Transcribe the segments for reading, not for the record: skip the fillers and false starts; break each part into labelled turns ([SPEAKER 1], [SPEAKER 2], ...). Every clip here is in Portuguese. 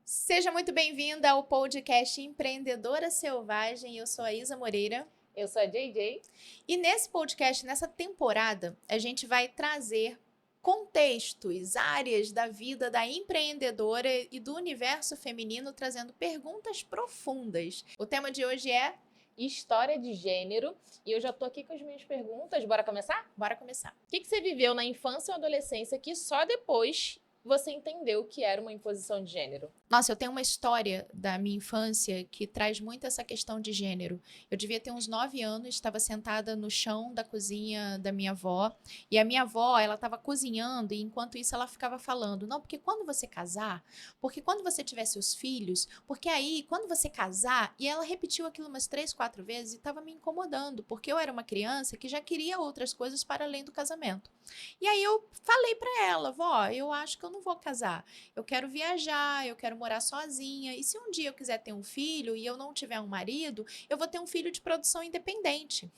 [SPEAKER 1] Seja muito bem-vinda ao podcast Empreendedora Selvagem. Eu sou a Isa Moreira.
[SPEAKER 2] Eu sou a JJ.
[SPEAKER 1] E nesse podcast, nessa temporada, a gente vai trazer contextos, áreas da vida da empreendedora e do universo feminino, trazendo perguntas profundas. O tema de hoje é...
[SPEAKER 2] História de gênero. E eu já tô aqui com as minhas perguntas. Bora começar?
[SPEAKER 1] Bora começar.
[SPEAKER 2] O que você viveu na infância ou adolescência que só depois você entendeu que era uma imposição de gênero?
[SPEAKER 1] Nossa, eu tenho uma história da minha infância que traz muito essa questão de gênero. Eu devia ter uns 9 anos, estava sentada no chão da cozinha da minha avó, e a minha avó, ela estava cozinhando, e enquanto isso ela ficava falando, não, porque quando você casar, porque quando você tiver seus filhos, porque aí, quando você casar, e ela repetiu aquilo umas 3, 4 vezes e estava me incomodando, porque eu era uma criança que já queria outras coisas para além do casamento. E aí eu falei para ela, vó, eu acho que eu não vou casar, eu quero viajar, eu quero morar sozinha, e se um dia eu quiser ter um filho e eu não tiver um marido, eu vou ter um filho de produção independente.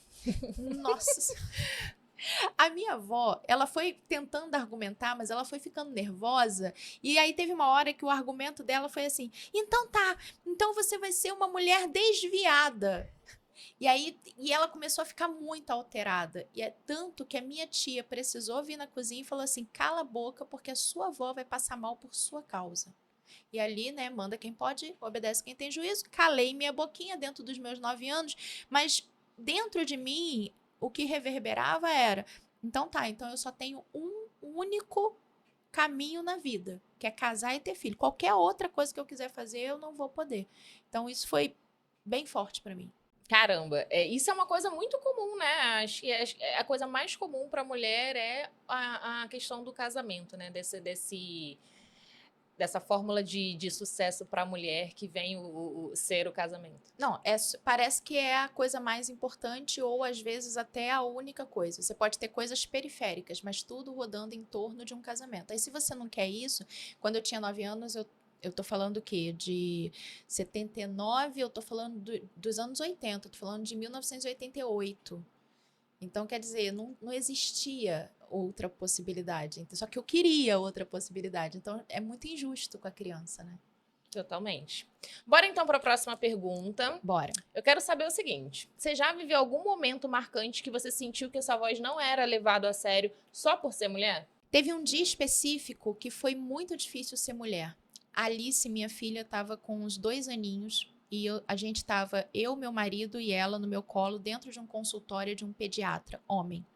[SPEAKER 1] Nossa, a minha avó, ela foi tentando argumentar, mas ela foi ficando nervosa, e aí teve uma hora que o argumento dela foi assim, então tá, então você vai ser uma mulher desviada. E ela começou a ficar muito alterada. E é tanto que a minha tia precisou vir na cozinha e falou assim, cala a boca, porque a sua avó vai passar mal por sua causa. E ali, né, manda quem pode, obedece quem tem juízo. Calei minha boquinha dentro dos meus 9 anos, mas dentro de mim, o que reverberava era, então tá, então eu só tenho um único caminho na vida, que é casar e ter filho. Qualquer outra coisa que eu quiser fazer, eu não vou poder. Então isso foi bem forte para mim.
[SPEAKER 2] Caramba, isso é uma coisa muito comum, né? Acho que a coisa mais comum para mulher é a questão do casamento, né? Dessa fórmula de sucesso para a mulher que vem ser o casamento.
[SPEAKER 1] Não, parece que é a coisa mais importante ou às vezes até a única coisa. Você pode ter coisas periféricas, mas tudo rodando em torno de um casamento. Aí se você não quer isso, quando eu tinha 9 anos, eu tô falando o quê? De 79, eu tô falando dos anos 80, eu tô falando de 1988. Então, quer dizer, não existia outra possibilidade. Só que eu queria outra possibilidade. Então, é muito injusto com a criança, né?
[SPEAKER 2] Totalmente. Bora então para a próxima pergunta.
[SPEAKER 1] Bora.
[SPEAKER 2] Eu quero saber o seguinte: você já viveu algum momento marcante que você sentiu que a sua voz não era levado a sério só por ser mulher?
[SPEAKER 1] Teve um dia específico que foi muito difícil ser mulher. A Alice, minha filha, estava com uns 2 aninhos e a gente estava, eu, meu marido e ela no meu colo, dentro de um consultório de um pediatra, homem.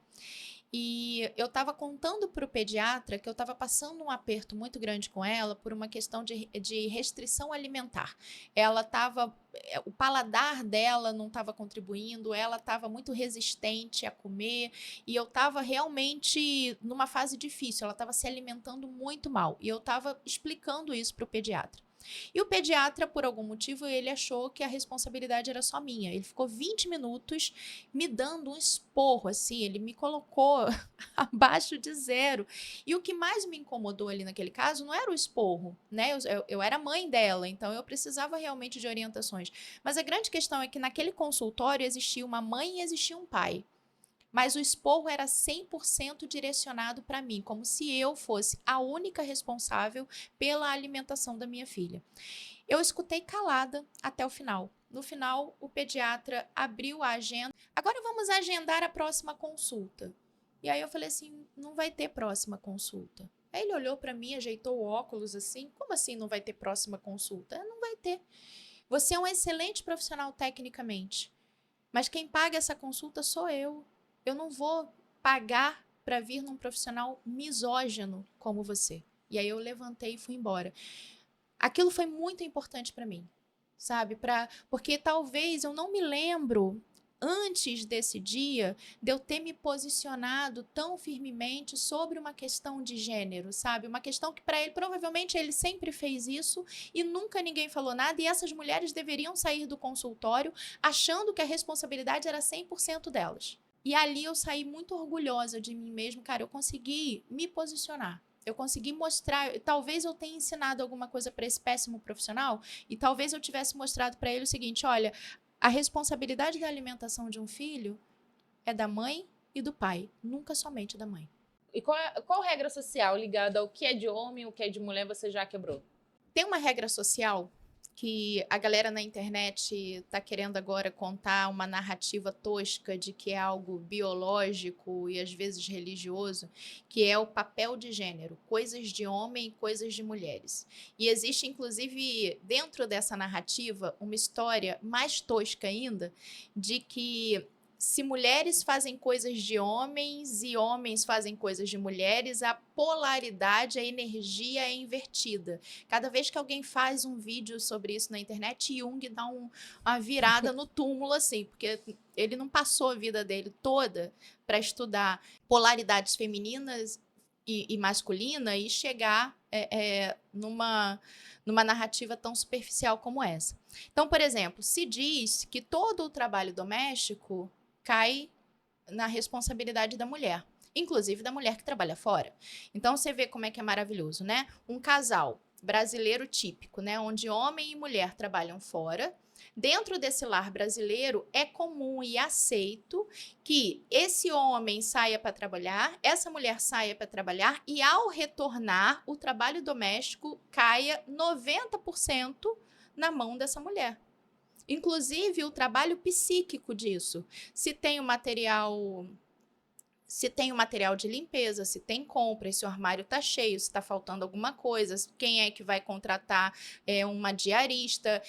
[SPEAKER 1] E eu estava contando para o pediatra que eu estava passando um aperto muito grande com ela por uma questão de restrição alimentar. Ela estava, o paladar dela não estava contribuindo, ela estava muito resistente a comer e eu estava realmente numa fase difícil, ela estava se alimentando muito mal e eu estava explicando isso para o pediatra. E o pediatra, por algum motivo, ele achou que a responsabilidade era só minha. Ele ficou 20 minutos me dando um esporro, assim, ele me colocou abaixo de zero. E o que mais me incomodou ali naquele caso não era o esporro, né? Eu era mãe dela, então eu precisava realmente de orientações. Mas a grande questão é que naquele consultório existia uma mãe e existia um pai. Mas o esporro era 100% direcionado para mim, como se eu fosse a única responsável pela alimentação da minha filha. Eu escutei calada até o final. No final, o pediatra abriu a agenda. Agora vamos agendar a próxima consulta. E aí eu falei assim, não vai ter próxima consulta. Aí ele olhou para mim, ajeitou o óculos assim, como assim não vai ter próxima consulta? Não vai ter. Você é um excelente profissional tecnicamente, mas quem paga essa consulta sou eu. Eu não vou pagar para vir num profissional misógino como você. E aí eu levantei e fui embora. Aquilo foi muito importante para mim, sabe? Porque talvez eu não me lembro antes desse dia de eu ter me posicionado tão firmemente sobre uma questão de gênero, sabe? Uma questão que para ele, provavelmente ele sempre fez isso e nunca ninguém falou nada e essas mulheres deveriam sair do consultório achando que a responsabilidade era 100% delas. E ali eu saí muito orgulhosa de mim mesma, cara, eu consegui me posicionar. Eu consegui mostrar, talvez eu tenha ensinado alguma coisa para esse péssimo profissional e talvez eu tivesse mostrado para ele o seguinte, olha, a responsabilidade da alimentação de um filho é da mãe e do pai, nunca somente da mãe.
[SPEAKER 2] E qual regra social ligada ao que é de homem e o que é de mulher você já quebrou?
[SPEAKER 1] Tem uma regra social que a galera na internet está querendo agora contar uma narrativa tosca de que é algo biológico e às vezes religioso, que é o papel de gênero, coisas de homem e coisas de mulheres. E existe, inclusive, dentro dessa narrativa, uma história mais tosca ainda, de que se mulheres fazem coisas de homens e homens fazem coisas de mulheres, a polaridade, a energia é invertida. Cada vez que alguém faz um vídeo sobre isso na internet, Jung dá uma virada no túmulo, assim, porque ele não passou a vida dele toda para estudar polaridades femininas e masculina e chegar numa narrativa tão superficial como essa. Então, por exemplo, se diz que todo o trabalho doméstico cai na responsabilidade da mulher, inclusive da mulher que trabalha fora. Então, você vê como é que é maravilhoso, né? Um casal brasileiro típico, né? Onde homem e mulher trabalham fora. Dentro desse lar brasileiro, é comum e aceito que esse homem saia para trabalhar, essa mulher saia para trabalhar e, ao retornar, o trabalho doméstico caia 90% na mão dessa mulher. Inclusive, o trabalho psíquico disso. Se tem o material de limpeza, se tem compra, se o armário está cheio, se está faltando alguma coisa, quem é que vai contratar uma diarista,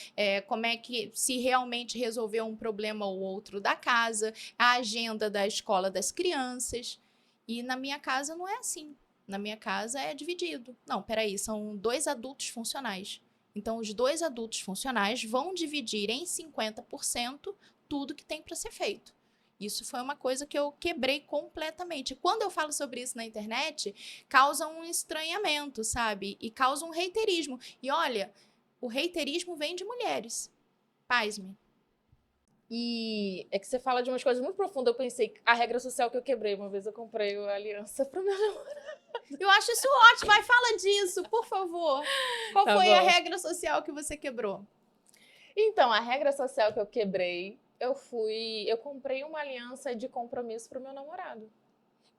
[SPEAKER 1] como é que, se realmente resolver um problema ou outro da casa, a agenda da escola das crianças. E na minha casa não é assim. Na minha casa é dividido. Não, peraí, são 2 adultos funcionais. Então, os 2 adultos funcionais vão dividir em 50% tudo que tem para ser feito. Isso foi uma coisa que eu quebrei completamente. Quando eu falo sobre isso na internet, causa um estranhamento, sabe? E causa um reiterismo. E olha, o reiterismo vem de mulheres. Pasme.
[SPEAKER 2] E é que você fala de umas coisas muito profundas. Eu pensei, a regra social que eu quebrei. Uma vez eu comprei uma aliança pro meu namorado.
[SPEAKER 1] Eu acho isso ótimo. Vai, fala disso, por favor. Qual foi a regra social que você quebrou?
[SPEAKER 2] Então, a regra social que eu quebrei, eu comprei uma aliança de compromisso pro meu namorado.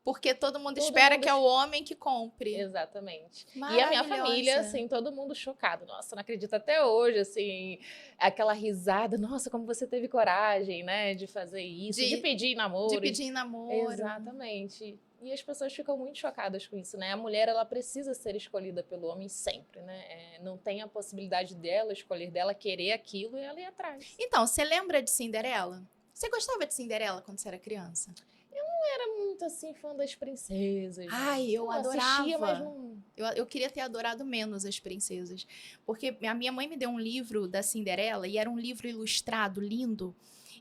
[SPEAKER 1] Porque todo mundo espera que é o homem que compre.
[SPEAKER 2] Exatamente. E a minha família, assim, todo mundo chocado. Nossa, não acredito até hoje, assim, aquela risada. Nossa, como você teve coragem, né, de fazer isso, de pedir em namoro.
[SPEAKER 1] De pedir em namoro.
[SPEAKER 2] Exatamente. E as pessoas ficam muito chocadas com isso, né? A mulher, ela precisa ser escolhida pelo homem sempre, né? Não tem a possibilidade dela escolher, dela querer aquilo e ela ir atrás.
[SPEAKER 1] Então, você lembra de Cinderela? Você gostava de Cinderela quando você era criança?
[SPEAKER 2] Eu não era muito, assim, fã das princesas.
[SPEAKER 1] Ai, eu adorava.
[SPEAKER 2] Assistia, mas não...
[SPEAKER 1] Eu queria ter adorado menos as princesas. Porque a minha mãe me deu um livro da Cinderela e era um livro ilustrado, lindo.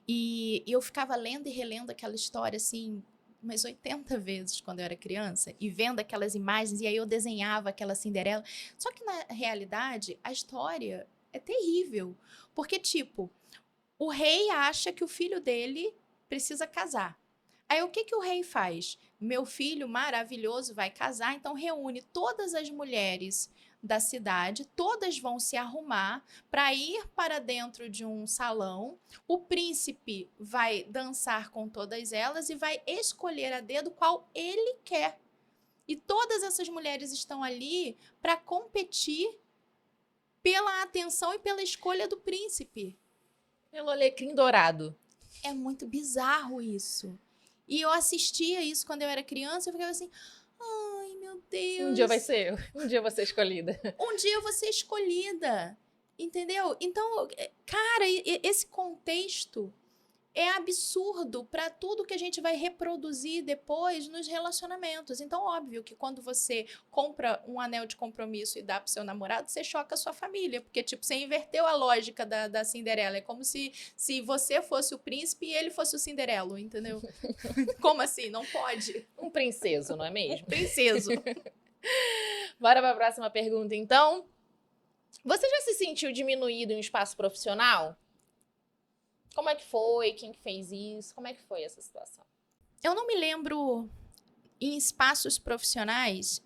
[SPEAKER 1] E eu ficava lendo e relendo aquela história, assim, umas 80 vezes quando eu era criança. E vendo aquelas imagens, e aí eu desenhava aquela Cinderela. Só que, na realidade, a história é terrível. Porque, tipo, o rei acha que o filho dele precisa casar. Aí o que o rei faz? Meu filho maravilhoso vai casar, então reúne todas as mulheres da cidade, todas vão se arrumar para ir para dentro de um salão. O príncipe vai dançar com todas elas e vai escolher a dedo qual ele quer. E todas essas mulheres estão ali para competir pela atenção e pela escolha do príncipe.
[SPEAKER 2] Pelo alecrim dourado.
[SPEAKER 1] É muito bizarro isso. E eu assistia isso quando eu era criança, eu ficava assim, ai, meu Deus.
[SPEAKER 2] Um dia vai ser eu. Um dia eu vou ser escolhida.
[SPEAKER 1] Um dia eu vou ser escolhida. Entendeu? Então, cara, esse contexto é absurdo para tudo que a gente vai reproduzir depois nos relacionamentos. Então, óbvio que quando você compra um anel de compromisso e dá pro seu namorado, você choca a sua família, porque, tipo, você inverteu a lógica da Cinderela. É como se você fosse o príncipe e ele fosse o Cinderelo, entendeu? Como assim? Não pode.
[SPEAKER 2] Um princeso, não é mesmo?
[SPEAKER 1] Um princeso.
[SPEAKER 2] Bora para a próxima pergunta, então. Você já se sentiu diminuído em um espaço profissional? Como é que foi? Quem que fez isso? Como é que foi essa situação?
[SPEAKER 1] Eu não me lembro em espaços profissionais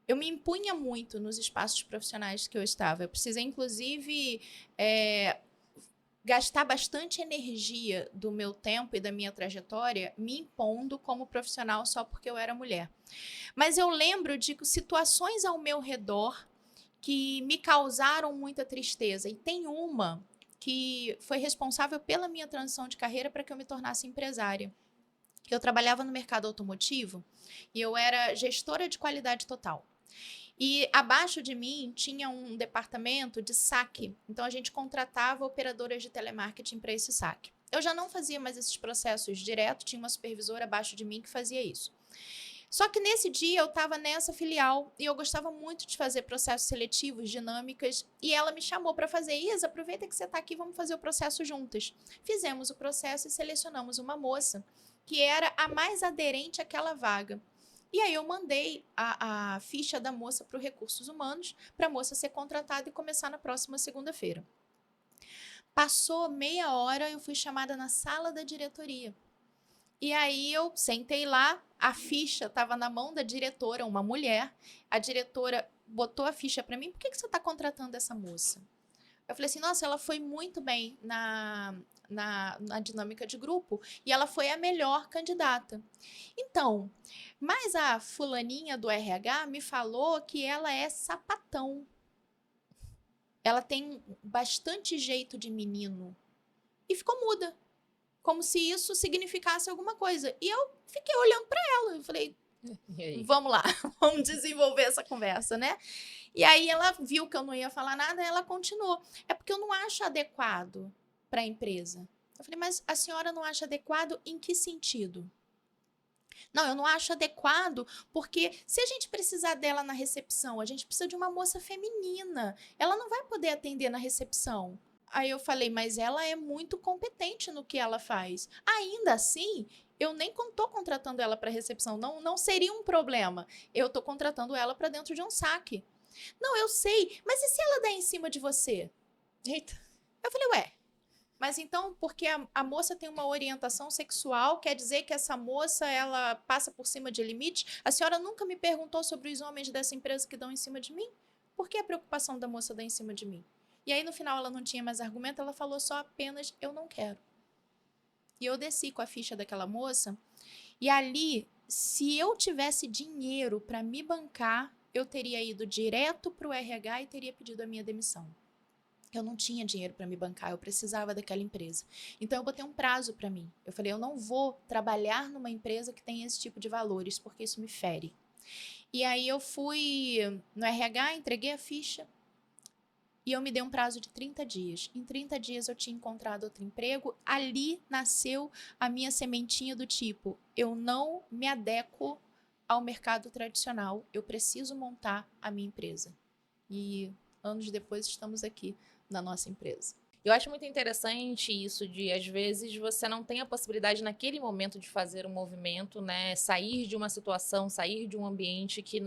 [SPEAKER 1] eu me impunha muito nos espaços profissionais que eu estava. Eu precisei, inclusive, gastar bastante energia do meu tempo e da minha trajetória me impondo como profissional só porque eu era mulher. Mas eu lembro de situações ao meu redor que me causaram muita tristeza. E tem uma que foi responsável pela minha transição de carreira para que eu me tornasse empresária. Eu trabalhava no mercado automotivo e eu era gestora de qualidade total. E abaixo de mim tinha um departamento de saque. Então a gente contratava operadoras de telemarketing para esse saque. Eu já não fazia mais esses processos direto, tinha uma supervisora abaixo de mim que fazia isso. Só que nesse dia eu estava nessa filial e eu gostava muito de fazer processos seletivos, dinâmicas, e ela me chamou para fazer. Isa, aproveita que você está aqui, vamos fazer o processo juntas. Fizemos o processo e selecionamos uma moça que era a mais aderente àquela vaga. E aí eu mandei a ficha da moça para o Recursos Humanos, para a moça ser contratada e começar na próxima segunda-feira. Passou meia hora, eu fui chamada na sala da diretoria. E aí eu sentei lá, a ficha estava na mão da diretora, uma mulher. A diretora botou a ficha para mim. Por que você está contratando essa moça? Eu falei assim, nossa, ela foi muito bem na dinâmica de grupo e ela foi a melhor candidata. Então, mas a fulaninha do RH me falou que ela é sapatão. Ela tem bastante jeito de menino. E ficou muda. Como se isso significasse alguma coisa. E eu fiquei olhando para ela. Eu falei, vamos lá, vamos desenvolver essa conversa, né? E aí ela viu que eu não ia falar nada, ela continuou. É porque eu não acho adequado para a empresa. Eu falei, mas a senhora não acha adequado em que sentido? Não, eu não acho adequado porque se a gente precisar dela na recepção, a gente precisa de uma moça feminina. Ela não vai poder atender na recepção. Aí eu falei, mas ela é muito competente no que ela faz. Ainda assim, eu nem estou contratando ela para recepção. Não seria um problema. Eu estou contratando ela para dentro de um saque. Não, eu sei. Mas e se ela der em cima de você?
[SPEAKER 2] Eita.
[SPEAKER 1] Eu falei, ué. Mas então, porque a moça tem uma orientação sexual, quer dizer que essa moça, ela passa por cima de limite? A senhora nunca me perguntou sobre os homens dessa empresa que dão em cima de mim? Por que a preocupação da moça dar em cima de mim? E aí, no final, ela não tinha mais argumento, ela falou só apenas, eu não quero. E eu desci com a ficha daquela moça, e ali, se eu tivesse dinheiro para me bancar, eu teria ido direto para o RH e teria pedido a minha demissão. Eu não tinha dinheiro para me bancar, eu precisava daquela empresa. Então, eu botei um prazo para mim. Eu falei, eu não vou trabalhar numa empresa que tem esse tipo de valores, porque isso me fere. E aí, eu fui no RH, entreguei a ficha, e eu me dei um prazo de 30 dias. Em 30 dias eu tinha encontrado outro emprego. Ali nasceu a minha sementinha do tipo, eu não me adequo ao mercado tradicional. Eu preciso montar a minha empresa. E anos depois estamos aqui na nossa empresa.
[SPEAKER 2] Eu acho muito interessante isso de, às vezes, você não tem a possibilidade naquele momento de fazer um movimento, né? Sair de uma situação, sair de um ambiente que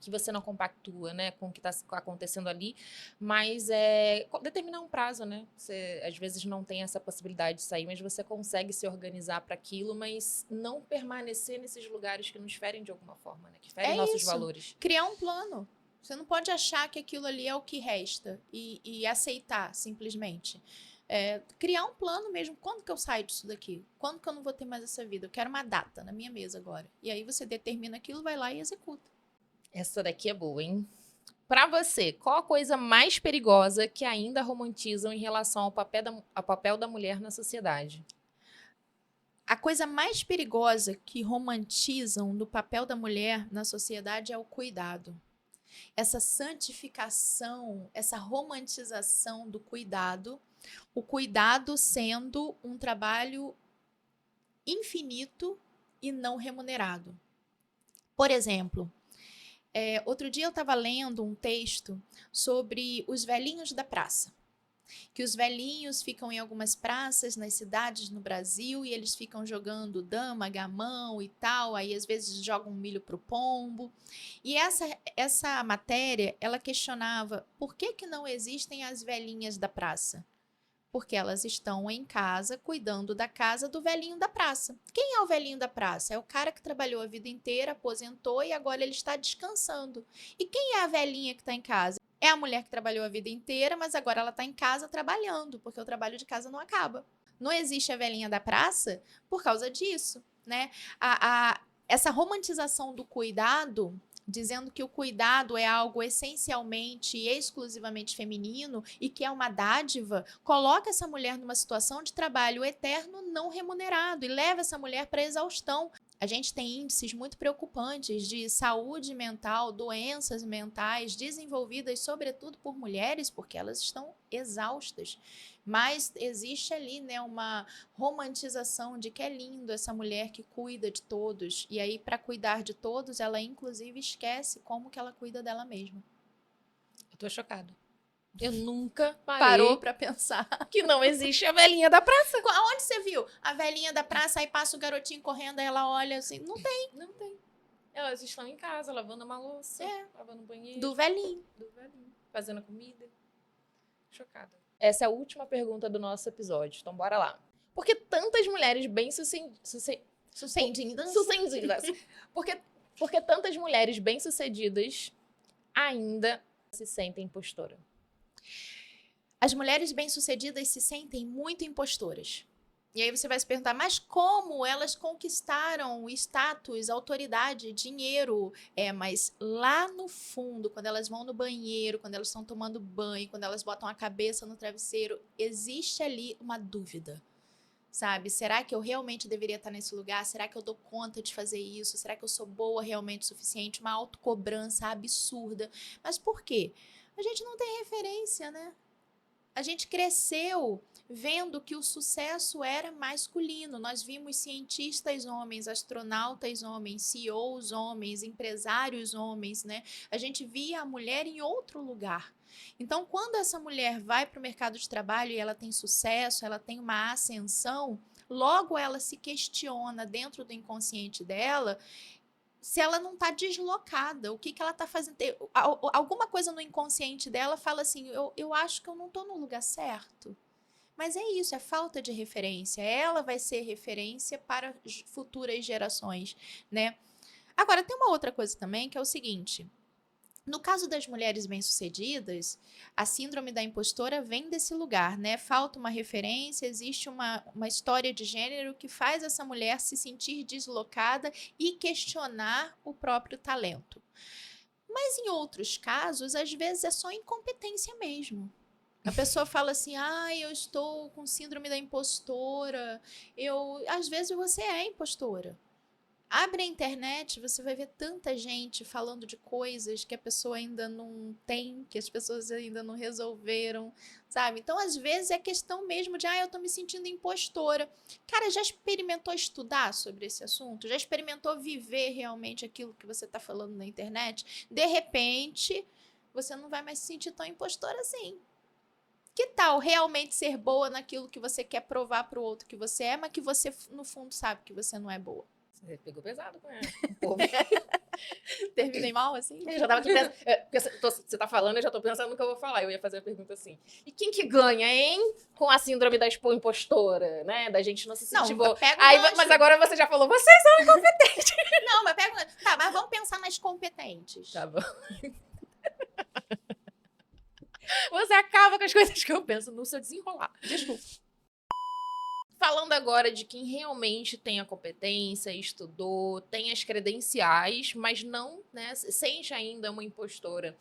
[SPEAKER 2] você não compactua, né? Com o que está acontecendo ali, mas determinar um prazo, né? Você, às vezes, não tem essa possibilidade de sair, mas você consegue se organizar para aquilo, mas não permanecer nesses lugares que nos ferem de alguma forma, né? Que ferem nossos valores.
[SPEAKER 1] Criar um plano. Você não pode achar que aquilo ali é o que resta e aceitar simplesmente. Criar um plano mesmo. Quando que eu saio disso daqui? Quando que eu não vou ter mais essa vida? Eu quero uma data na minha mesa agora. E aí você determina aquilo, vai lá e executa.
[SPEAKER 2] Essa daqui é boa, hein? Para você, qual a coisa mais perigosa que ainda romantizam em relação ao papel da mulher na sociedade?
[SPEAKER 1] A coisa mais perigosa que romantizam do papel da mulher na sociedade é o cuidado. Essa santificação, essa romantização do cuidado, o cuidado sendo um trabalho infinito e não remunerado. Por exemplo, outro dia eu estava lendo um texto sobre os velhinhos da praça. Que os velhinhos ficam em algumas praças nas cidades no Brasil e eles ficam jogando dama, gamão e tal, aí às vezes jogam milho pro pombo. E essa matéria, ela questionava por que não existem as velhinhas da praça? Porque elas estão em casa cuidando da casa do velhinho da praça. Quem é o velhinho da praça? É o cara que trabalhou a vida inteira, aposentou e agora ele está descansando. E quem é a velhinha que está em casa? É a mulher que trabalhou a vida inteira, mas agora ela está em casa trabalhando, porque o trabalho de casa não acaba. Não existe a velhinha da praça por causa disso, né? Essa romantização do cuidado, dizendo que o cuidado é algo essencialmente e exclusivamente feminino e que é uma dádiva, coloca essa mulher numa situação de trabalho eterno não remunerado e leva essa mulher para a exaustão. A gente tem índices muito preocupantes de saúde mental, doenças mentais desenvolvidas sobretudo por mulheres, porque elas estão exaustas. Mas existe ali, né, uma romantização de que é lindo essa mulher que cuida de todos. E aí, para cuidar de todos, ela inclusive esquece como que ela cuida dela mesma.
[SPEAKER 2] Eu tô chocada. Eu nunca
[SPEAKER 1] Parou
[SPEAKER 2] parei
[SPEAKER 1] para pensar.
[SPEAKER 2] que não existe a velhinha da praça.
[SPEAKER 1] Aonde você viu? A velhinha da praça, aí passa o garotinho correndo, aí ela olha assim, não tem.
[SPEAKER 2] Não tem. Elas estão em casa, lavando uma louça, lavando o banheiro.
[SPEAKER 1] Do velhinho.
[SPEAKER 2] Fazendo a comida. Chocada. Essa é a última pergunta do nosso episódio, então bora lá. Por que tantas mulheres
[SPEAKER 1] Sucedidas.
[SPEAKER 2] Por que tantas mulheres bem-sucedidas ainda se sentem impostora?
[SPEAKER 1] As mulheres bem-sucedidas se sentem muito impostoras. E aí você vai se perguntar, mas como elas conquistaram status, autoridade, dinheiro? Mas lá no fundo, quando elas vão no banheiro, quando elas estão tomando banho, quando elas botam a cabeça no travesseiro, existe ali uma dúvida. Sabe? Será que eu realmente deveria estar nesse lugar? Será que eu dou conta de fazer isso? Será que eu sou boa realmente o suficiente? Uma autocobrança absurda. Mas por quê? A gente não tem referência, né? A gente cresceu vendo que o sucesso era masculino. Nós vimos cientistas homens, astronautas homens, CEOs homens, empresários homens, né? A gente via a mulher em outro lugar. Então, quando essa mulher vai para o mercado de trabalho e ela tem sucesso, ela tem uma ascensão, logo ela se questiona dentro do inconsciente dela se ela não está deslocada, o que ela está fazendo. Alguma coisa no inconsciente dela fala assim, eu acho que eu não estou no lugar certo. Mas é isso, é falta de referência. Ela vai ser referência para futuras gerações, né? Agora, tem uma outra coisa também, que é o seguinte. No caso das mulheres bem-sucedidas, a síndrome da impostora vem desse lugar, né? Falta uma referência, existe uma história de gênero que faz essa mulher se sentir deslocada e questionar o próprio talento. Mas em outros casos, às vezes é só incompetência mesmo. A pessoa fala assim, eu estou com síndrome da impostora. Às vezes você é impostora. Abre a internet, você vai ver tanta gente falando de coisas que a pessoa ainda não tem, que as pessoas ainda não resolveram, sabe? Então, às vezes, é questão mesmo de, eu tô me sentindo impostora. Cara, já experimentou estudar sobre esse assunto? Já experimentou viver realmente aquilo que você tá falando na internet? De repente, você não vai mais se sentir tão impostora assim. Que tal realmente ser boa naquilo que você quer provar pro outro que você é, mas que você, no fundo, sabe que você não é boa?
[SPEAKER 2] Você pegou pesado com o povo.
[SPEAKER 1] Terminei mal, assim?
[SPEAKER 2] Eu já tava aqui pensando, você tá falando, eu já tô pensando no que eu vou falar. Eu ia fazer a pergunta assim. E quem que ganha, hein? Com a síndrome da impostora, né? Da gente não se sentir boa. Mas agora você já falou, vocês são incompetentes.
[SPEAKER 1] Não, mas pega... Tá, mas vamos pensar nas competentes.
[SPEAKER 2] Tá bom. Você acaba com as coisas que eu penso no seu desenrolar. Desculpa. Falando agora de quem realmente tem a competência, estudou, tem as credenciais, mas não, né, sente ainda uma impostora.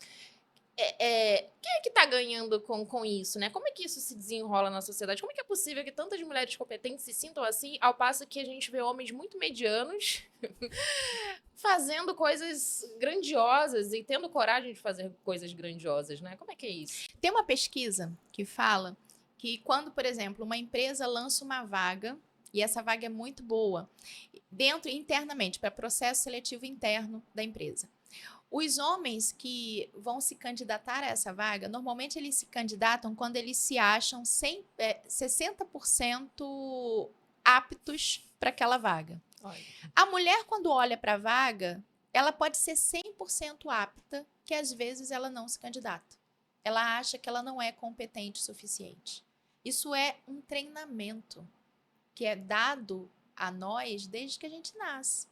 [SPEAKER 2] Quem é que tá ganhando com isso, né? Como é que isso se desenrola na sociedade? Como é que é possível que tantas mulheres competentes se sintam assim, ao passo que a gente vê homens muito medianos fazendo coisas grandiosas e tendo coragem de fazer coisas grandiosas, né? Como é que é isso?
[SPEAKER 1] Tem uma pesquisa que fala que quando, por exemplo, uma empresa lança uma vaga, e essa vaga é muito boa, internamente, para processo seletivo interno da empresa. Os homens que vão se candidatar a essa vaga, normalmente eles se candidatam quando eles se acham 60% aptos para aquela vaga.
[SPEAKER 2] Olha.
[SPEAKER 1] A mulher, quando olha para a vaga, ela pode ser 100% apta, que às vezes ela não se candidata. Ela acha que ela não é competente o suficiente. Isso é um treinamento que é dado a nós desde que a gente nasce.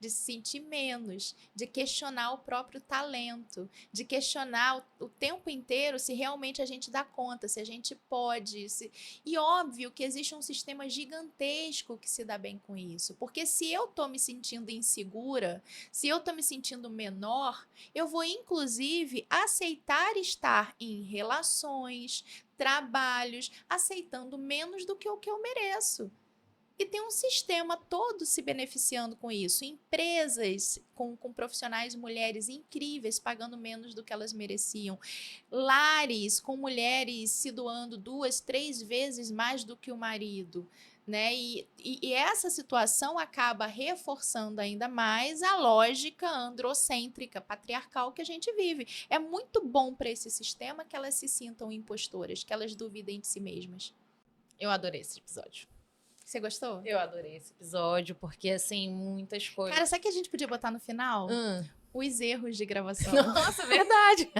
[SPEAKER 1] de se sentir menos, de questionar o próprio talento, de questionar o tempo inteiro se realmente a gente dá conta, se a gente pode. E óbvio que existe um sistema gigantesco que se dá bem com isso, porque se eu tô me sentindo insegura, se eu tô me sentindo menor, eu vou inclusive aceitar estar em relações, trabalhos, aceitando menos do que o que eu mereço. E tem um sistema todo se beneficiando com isso. Empresas com profissionais mulheres incríveis, pagando menos do que elas mereciam. Lares com mulheres se doando 2, 3 vezes mais do que o marido. Né? E essa situação acaba reforçando ainda mais a lógica androcêntrica, patriarcal que a gente vive. É muito bom para esse sistema que elas se sintam impostoras, que elas duvidem de si mesmas.
[SPEAKER 2] Eu adorei esse episódio.
[SPEAKER 1] Você gostou?
[SPEAKER 2] Eu adorei esse episódio, porque, assim, muitas coisas...
[SPEAKER 1] Cara, sabe o que a gente podia botar no final? Os erros de gravação.
[SPEAKER 2] Nossa, verdade.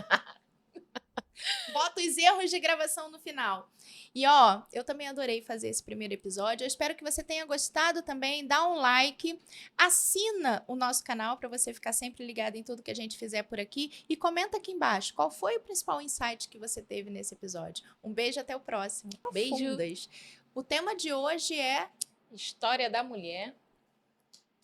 [SPEAKER 1] Bota os erros de gravação no final. E, ó, eu também adorei fazer esse primeiro episódio. Eu espero que você tenha gostado também. Dá um like, assina o nosso canal para você ficar sempre ligado em tudo que a gente fizer por aqui. E comenta aqui embaixo qual foi o principal insight que você teve nesse episódio. Um beijo, até o próximo.
[SPEAKER 2] Beijo.
[SPEAKER 1] Profundas. O tema de hoje é...
[SPEAKER 2] História da mulher.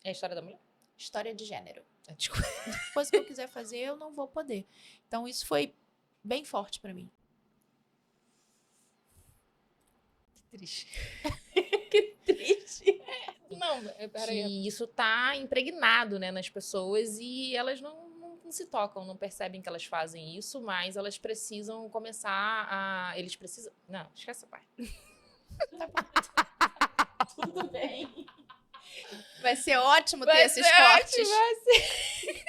[SPEAKER 2] É a história da mulher?
[SPEAKER 1] História de gênero.
[SPEAKER 2] Desculpa.
[SPEAKER 1] Coisa que eu quiser fazer, eu não vou poder. Então, isso foi bem forte pra mim.
[SPEAKER 2] Que triste.
[SPEAKER 1] Que triste.
[SPEAKER 2] Não, que isso tá impregnado, né, nas pessoas e elas não se tocam, não percebem que elas fazem isso, mas elas precisam começar a... Eles precisam... Não, esquece essa parte.
[SPEAKER 1] Tá bom. Tudo bem. Vai ser ótimo ter esses cortes.
[SPEAKER 2] Vai ser.